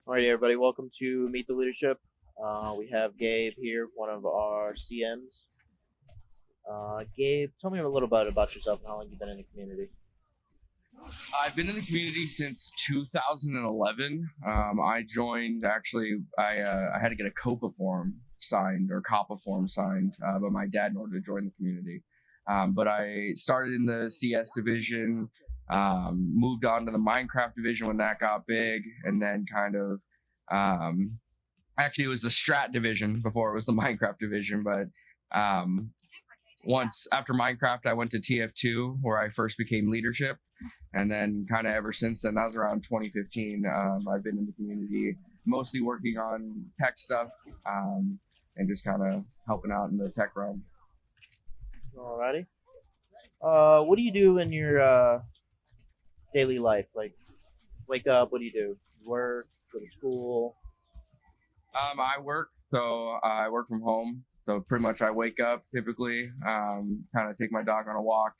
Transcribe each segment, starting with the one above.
Alrighty, everybody, welcome to Meet the Leadership. We have Gabe here, one of our CMs. Gabe, tell me a little bit about yourself and how long you've been in the community. I've been in the community since 2011. I joined I had to get a COPA form signed or COPA form signed by my dad in order to join the community. But I started in the CS division, moved on to the Minecraft division when that got big, and then actually it was the Strat division before it was the Minecraft division. But once after Minecraft, I went to TF2 where I first became leadership. And then kind of ever since then, that was around 2015, I've been in the community, mostly working on tech stuff and just kind of helping out in the tech realm. Alrighty. What do you do in your daily life? Like, wake up, what do? Work, go to school? I work from home. So pretty much I wake up typically, kind of take my dog on a walk,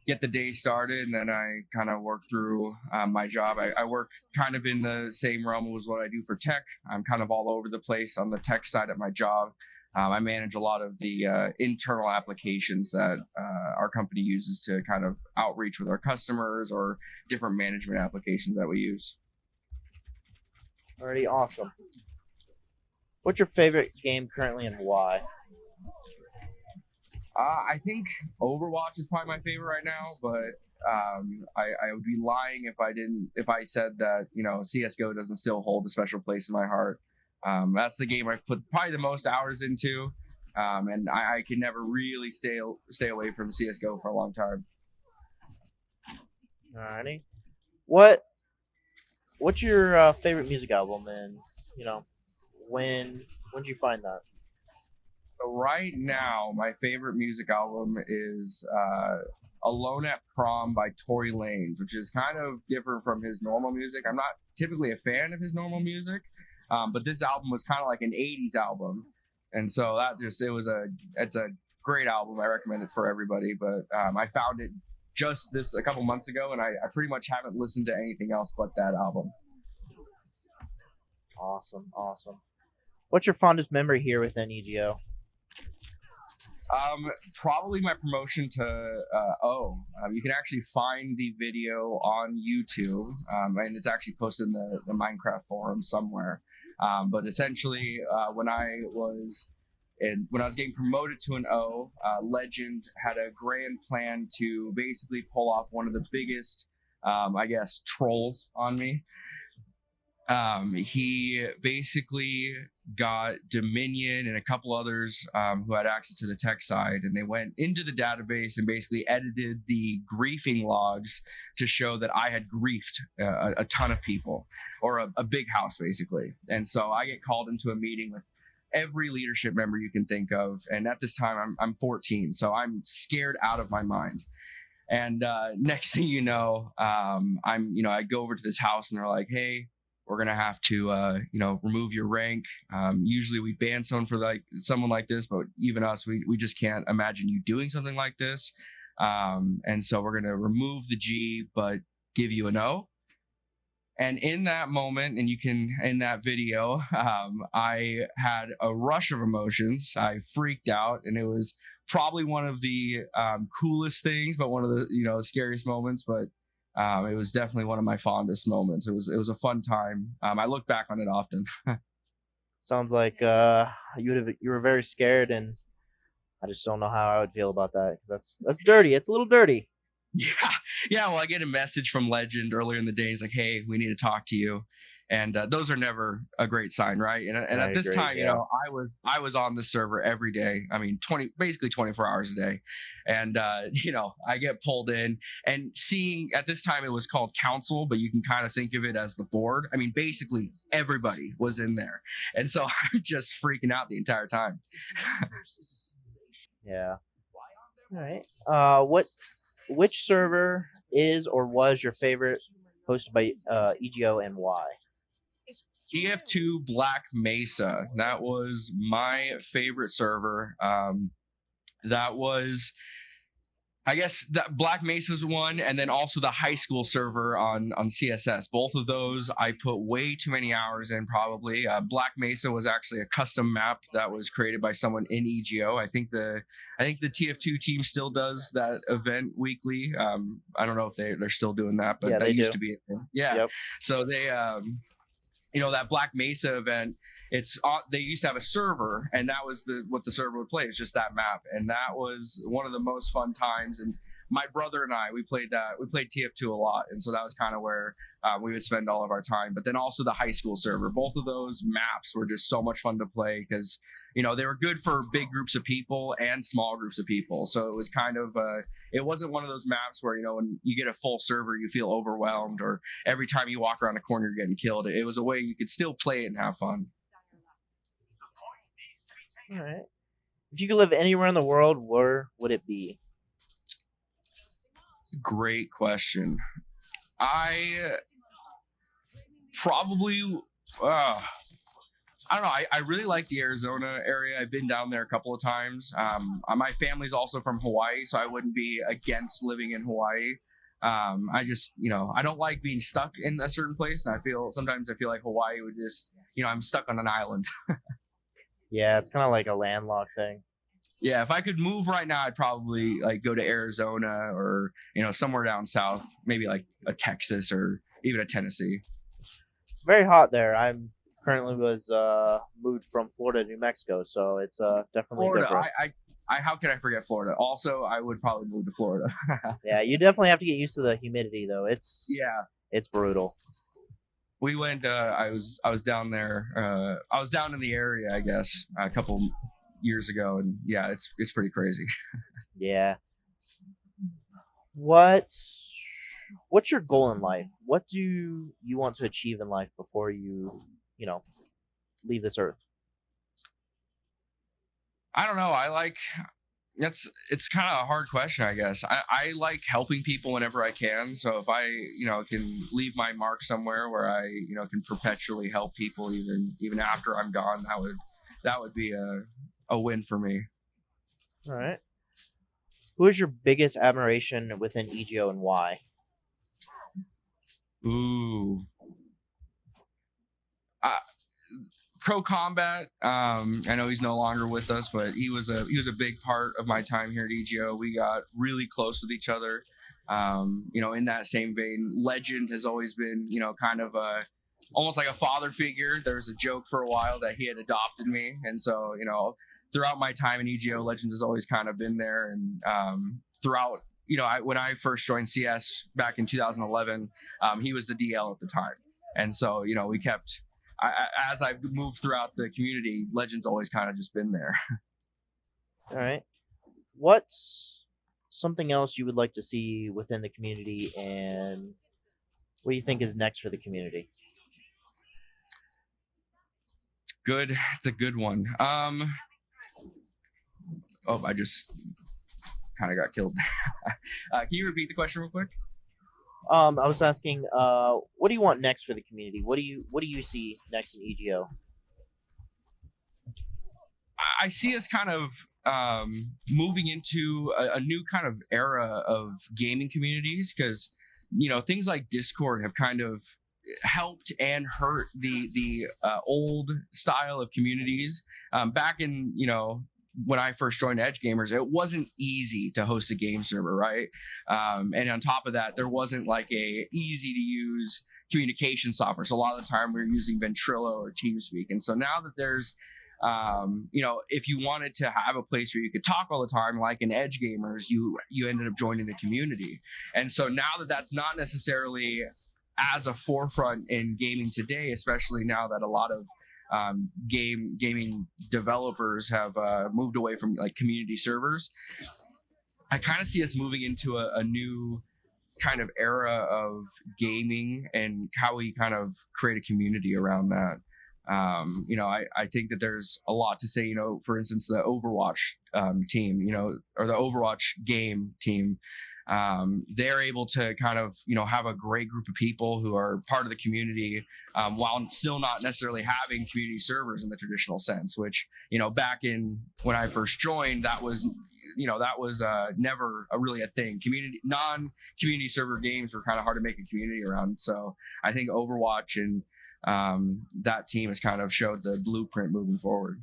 get the day started, and then I kind of work through my job. I work kind of in the same realm as what I do for tech. I'm kind of all over the place on the tech side of my job. I manage a lot of the internal applications that our company uses to kind of outreach with our customers or different management applications that we use. Alrighty, awesome. What's your favorite game currently and why? I think Overwatch is probably my favorite right now, but I would be lying if I said that CS:GO doesn't still hold a special place in my heart. That's the game I've put probably the most hours into, and I can never really stay away from CS:GO for a long time. Alrighty. What's your favorite music album, and when did you find that? So right now, my favorite music album is Alone at Prom by Tory Lanez, which is kind of different from his normal music. I'm not typically a fan of his normal music, but this album was kind of like an 80s album. And so it's a great album. I recommend it for everybody. But I found it just a couple months ago, and I pretty much haven't listened to anything else but that album. Awesome. What's your fondest memory here within EGO? Probably my promotion to O. You can actually find the video on YouTube, and it's actually posted in the Minecraft forum somewhere. But essentially, when I was getting promoted to an O, Legend had a grand plan to basically pull off one of the biggest, trolls on me. He basically got Dominion and a couple others who had access to the tech side, and they went into the database and basically edited the griefing logs to show that I had griefed a ton of people, or a big house basically. And so I get called into a meeting with every leadership member you can think of, and at this time I'm 14, so I'm scared out of my mind. And next thing you know, I go over to this house and they're like, hey, we're gonna have to remove your rank. Usually we ban someone for someone like this, but even us, we just can't imagine you doing something like this. And so we're gonna remove the G but give you an O. And in that moment, and in that video, I had a rush of emotions. I freaked out, and it was probably one of the coolest things, but one of the scariest moments. But it was definitely one of my fondest moments. It was a fun time. I look back on it often. Sounds like you were very scared, and I just don't know how I would feel about that, because that's dirty. It's a little dirty. Yeah. Well, I get a message from Legend earlier in the day. He's like, "Hey, we need to talk to you," and those are never a great sign, right? And at this time, yeah. I was on the server every day. I mean, 24 hours a day, and I get pulled in, and seeing at this time it was called council, but you can kind of think of it as the board. I mean, basically everybody was in there, and so I'm just freaking out the entire time. Yeah. All right. Which server is or was your favorite hosted by EGO, and why? TF2 Black Mesa. That was my favorite server. That was I guess that Black Mesa's one, and then also the high school server on CSS. Both of those I put way too many hours in. Probably Black Mesa was actually a custom map that was created by someone in EGO. I think the TF2 team still does that event weekly. I don't know if they're still doing that, but that used to be a thing. Yeah. Yep. So they that Black Mesa event. They used to have a server, and that was what the server would play. It's just that map, and that was one of the most fun times. And my brother and I, we played TF2 a lot, and so that was kind of where we would spend all of our time. But then also the high school server. Both of those maps were just so much fun to play because they were good for big groups of people and small groups of people. So it was kind of it wasn't one of those maps where when you get a full server you feel overwhelmed, or every time you walk around a corner you're getting killed. It was a way you could still play it and have fun. All right. If you could live anywhere in the world, where would it be? Great question. I probably, I don't know. I really like the Arizona area. I've been down there a couple of times. My family's also from Hawaii, so I wouldn't be against living in Hawaii. I just, I don't like being stuck in a certain place, and sometimes I feel like Hawaii would just, I'm stuck on an island. Yeah, it's kind of like a landlocked thing. Yeah, if I could move right now, I'd probably go to Arizona or somewhere down south, maybe like a Texas or even a Tennessee. It's very hot there. I'm currently moved from Florida to New Mexico, so it's definitely Florida. different. How could I forget Florida? Also, I would probably move to Florida. Yeah, you definitely have to get used to the humidity, though. It's brutal. We went. I was down there. I was down in the area, I guess, a couple years ago, and yeah, it's pretty crazy. Yeah. What's your goal in life? What do you want to achieve in life before you leave this earth? I don't know. It's kind of a hard question, I guess. I like helping people whenever I can. So if I, can leave my mark somewhere where I, can perpetually help people even after I'm gone, that would be a win for me. All right. Who is your biggest admiration within EGO and why? Ooh. Pro Combat. I know he's no longer with us, but he was a big part of my time here at EGO. We got really close with each other. In that same vein, Legend has always been, kind of almost like a father figure. There was a joke for a while that he had adopted me, and so throughout my time in EGO, Legend has always kind of been there. And throughout, when I first joined CS back in 2011, he was the DL at the time, and so we kept. As I've moved throughout the community, Legend's always kind of just been there. All right. What's something else you would like to see within the community, and what do you think is next for the community? Good. It's a good one. I just kind of got killed. Can you repeat the question real quick? I was asking, what do you want next for the community? What do you see next in EGO? I see us kind of moving into a new kind of era of gaming communities, because things like Discord have kind of helped and hurt the old style of communities. Back in when I first joined EdgeGamers, it wasn't easy to host a game server, right? And on top of that, there wasn't like a easy to use communication software. So a lot of the time we were using Ventrilo or TeamSpeak. And so now that there's, if you wanted to have a place where you could talk all the time, like in EdgeGamers, you ended up joining the community. And so now that that's not necessarily as a forefront in gaming today, especially now that a lot of gaming developers have moved away from like community servers, I kind of see us moving into a new kind of era of gaming and how we kind of create a community around that. I think that there's a lot to say, for instance, the Overwatch team, or the Overwatch game team. They're able to kind of, have a great group of people who are part of the community, while still not necessarily having community servers in the traditional sense, which, back in when I first joined, that was that was never really a thing. Non-community server games were kind of hard to make a community around. So I think Overwatch and that team has kind of showed the blueprint moving forward.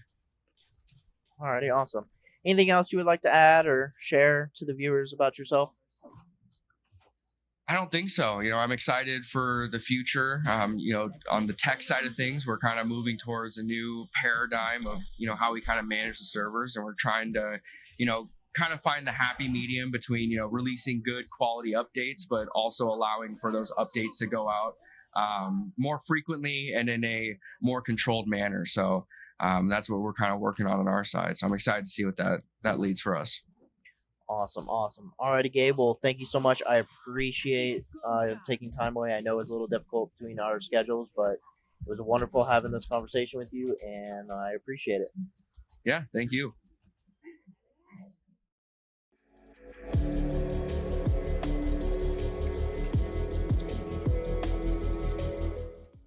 Alrighty, awesome. Anything else you would like to add or share to the viewers about yourself? I don't think so. I'm excited for the future. On the tech side of things, we're kind of moving towards a new paradigm of, how we kind of manage the servers. And we're trying to, kind of find the happy medium between, releasing good quality updates, but also allowing for those updates to go out more frequently and in a more controlled manner. So that's what we're kind of working on our side. So I'm excited to see what that leads for us. Awesome. Alrighty, Gabe. Well, thank you so much. I appreciate taking time away. I know it's a little difficult between our schedules, but it was wonderful having this conversation with you, and I appreciate it. Yeah, thank you.